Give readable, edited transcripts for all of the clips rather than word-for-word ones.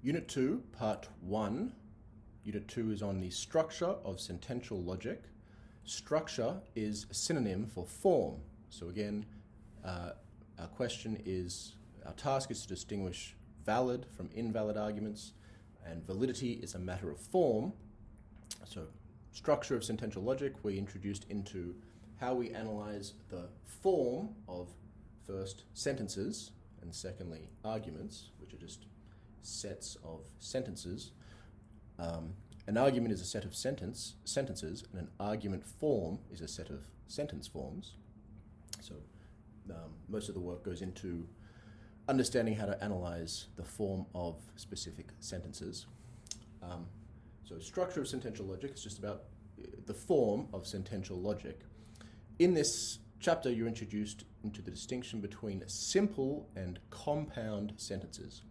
Unit 2, Part 1. Unit 2 is on the structure of sentential logic. Structure is a synonym for form. So again, our task is to distinguish valid from invalid arguments, and validity is a matter of form. So structure of sentential logic, we introduced into how we analyze the form of first sentences and secondly arguments, which are just sets of sentences. An argument is a set of sentences, and an argument form is a set of sentence forms. So most of the work goes into understanding how to analyze the form of specific sentences. So structure of sentential logic is just about the form of sentential logic. In this chapter, you're introduced into the distinction between simple and compound sentences.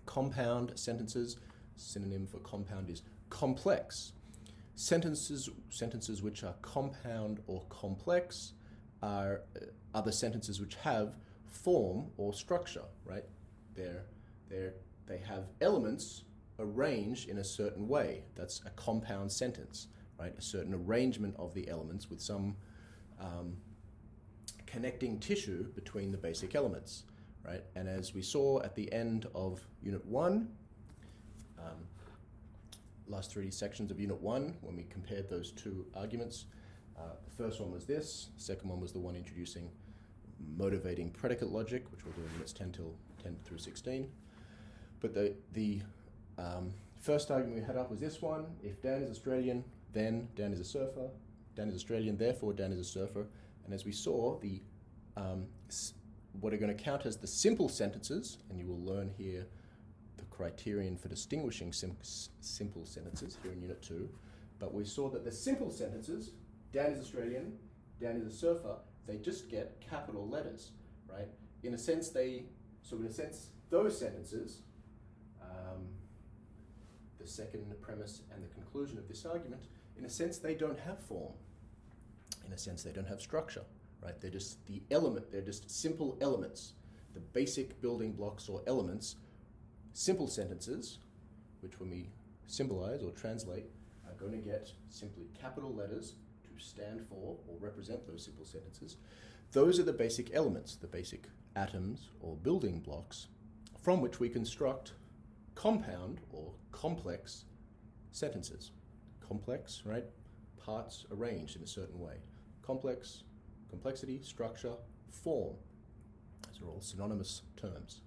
Compound sentences, synonym for compound is complex. Sentences which are compound or complex are other sentences which have form or structure, right? They have elements arranged in a certain way. That's a compound sentence, right? A certain arrangement of the elements with some connecting tissue between the basic elements, right? And as we saw at the end of Unit 1, last 3 sections of Unit 1, when we compared those two arguments, the first one was this, the second one was the one introducing motivating predicate logic, which we'll do in Units 10 through 16. But the first argument we had up was this one: if Dan is Australian, then Dan is a surfer. Dan is Australian, therefore Dan is a surfer. And as we saw, what are going to count as the simple sentences, and you will learn here the criterion for distinguishing simple sentences here in Unit 2. But we saw that the simple sentences, Dan is Australian, Dan is a surfer, they just get capital letters, right? In a sense, those sentences, the second premise and the conclusion of this argument, in a sense, they don't have form. In a sense, they don't have structure, right? They're just they're just simple elements, the basic building blocks or elements. Simple sentences, which when we symbolize or translate, are going to get simply capital letters to stand for or represent those simple sentences. Those are the basic elements, the basic atoms or building blocks from which we construct compound or complex sentences. Complex, right? Parts arranged in a certain way. Complex, complexity, structure, form. Those are all synonymous terms.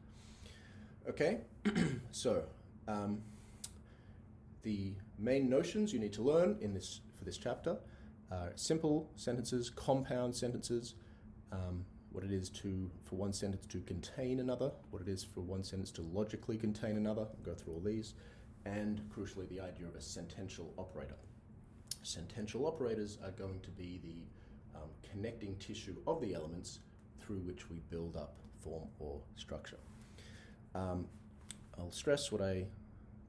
Okay, so the main notions you need to learn for this chapter are simple sentences, compound sentences, what it is for one sentence to contain another, what it is for one sentence to logically contain another. I'll go through all these, and crucially the idea of a sentential operator. Sentential operators are going to be the connecting tissue of the elements through which we build up form or structure. I'll stress what I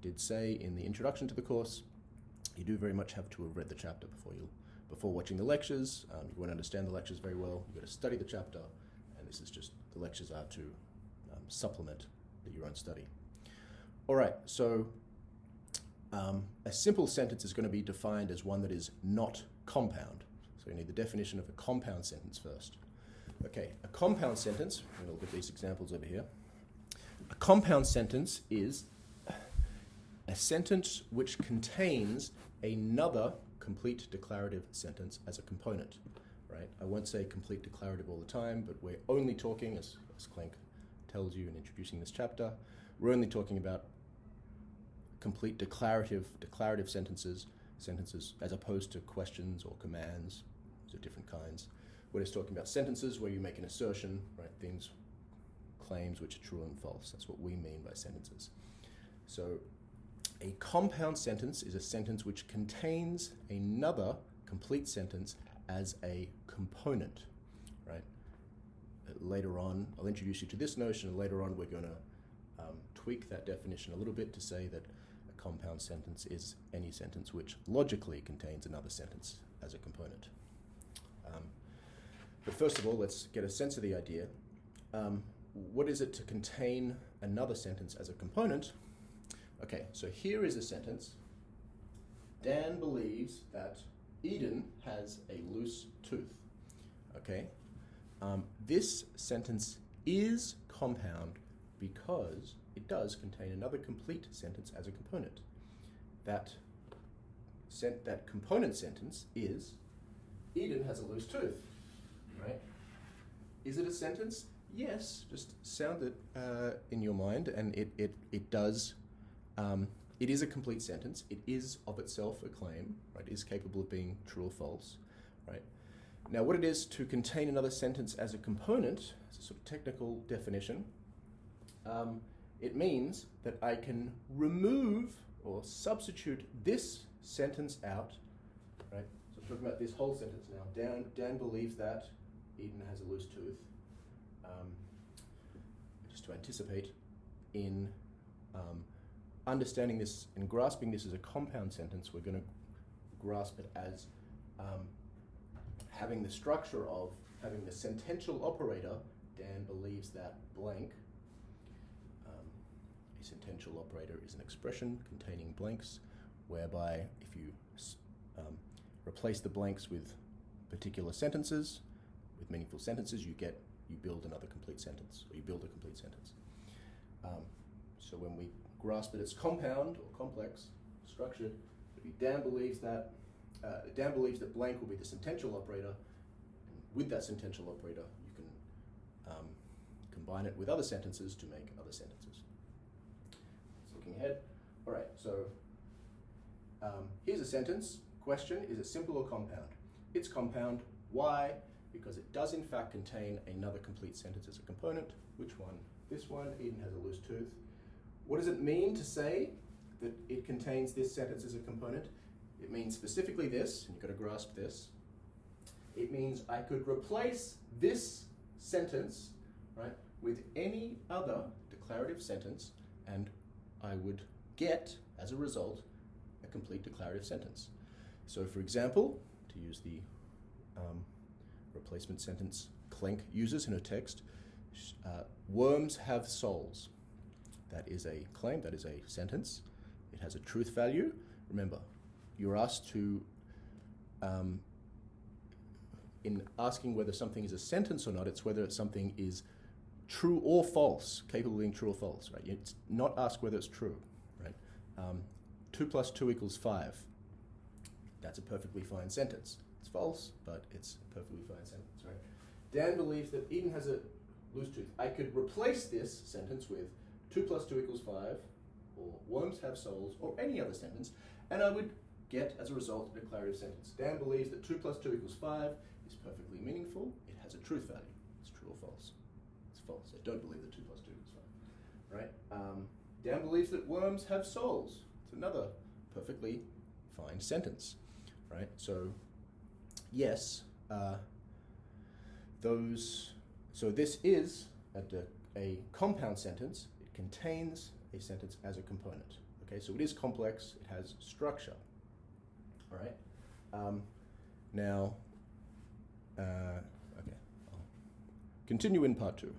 did say in the introduction to the course. You do very much have to have read the chapter before watching the lectures. You won't understand the lectures very well. You've got to study the chapter, and this is just, the lectures are to supplement your own study. All right, so a simple sentence is going to be defined as one that is not compound. So you need the definition of a compound sentence first. Okay, a compound sentence, I'm going to look at these examples over here. A compound sentence is a sentence which contains another complete declarative sentence as a component, right? I won't say complete declarative all the time, but we're only talking, as Klenk tells you in introducing this chapter, we're only talking about complete declarative sentences as opposed to questions or commands. Those are different kinds. We're just talking about sentences where you make an assertion, right? Things, claims which are true and false. That's what we mean by sentences. So a compound sentence is a sentence which contains another complete sentence as a component, right? Later on, I'll introduce you to this notion, and later on we're going to tweak that definition a little bit to say that a compound sentence is any sentence which logically contains another sentence as a component. But first of all, let's get a sense of the idea. What is it to contain another sentence as a component? Okay, so here is a sentence. Dan believes that Eden has a loose tooth. Okay, this sentence is compound because it does contain another complete sentence as a component. That component sentence is Eden has a loose tooth, right? Is it a sentence? Yes, just sound it in your mind, and it does. It is a complete sentence. It is of itself a claim, right? It is capable of being true or false, right? Now, what it is to contain another sentence as a component, as a sort of technical definition, it means that I can remove or substitute this sentence out, right? So I'm talking about this whole sentence now. Dan believes that Eden has a loose tooth. Just to anticipate, in understanding this and grasping this as a compound sentence, we're going to grasp it as having the structure of having the sentential operator. Dan believes that blank. A sentential operator is an expression containing blanks, whereby if you replace the blanks with particular sentences, with meaningful sentences, you build another complete sentence, or you build a complete sentence. So when we grasp that it's compound or complex, structured, Dan believes that blank will be the sentential operator, and with that sentential operator, you can combine it with other sentences to make other sentences. It's looking ahead. All right, so here's a sentence. Question, is it simple or compound? It's compound. Why? Because it does in fact contain another complete sentence as a component. Which one? This one. Eden has a loose tooth. What does it mean to say that it contains this sentence as a component? It means specifically this, and you've got to grasp this. It means I could replace this sentence, right, with any other declarative sentence, and I would get, as a result, a complete declarative sentence. So for example, to use the replacement sentence Klenk uses in her text, worms have souls. That is a claim, that is a sentence. It has a truth value. Remember, you're asked to, in asking whether something is a sentence or not, it's whether something is true or false, capable of being true or false, right? It's not asked whether it's true, right? 2 + 2 = 5. That's a perfectly fine sentence. It's false, but it's a perfectly fine sentence, right? Dan believes that Eden has a loose tooth. I could replace this sentence with 2 + 2 = 5, or worms have souls, or any other sentence, and I would get, as a result, a declarative sentence. Dan believes that 2 + 2 = 5 is perfectly meaningful. It has a truth value. It's true or false? It's false. I don't believe that 2 + 2 = 5. Right? Dan believes that worms have souls. It's another perfectly fine sentence. Right? So, yes, so this is a compound sentence. It contains a sentence as a component. Okay, so it is complex. It has structure. All right. Now, okay, I'll continue in part 2.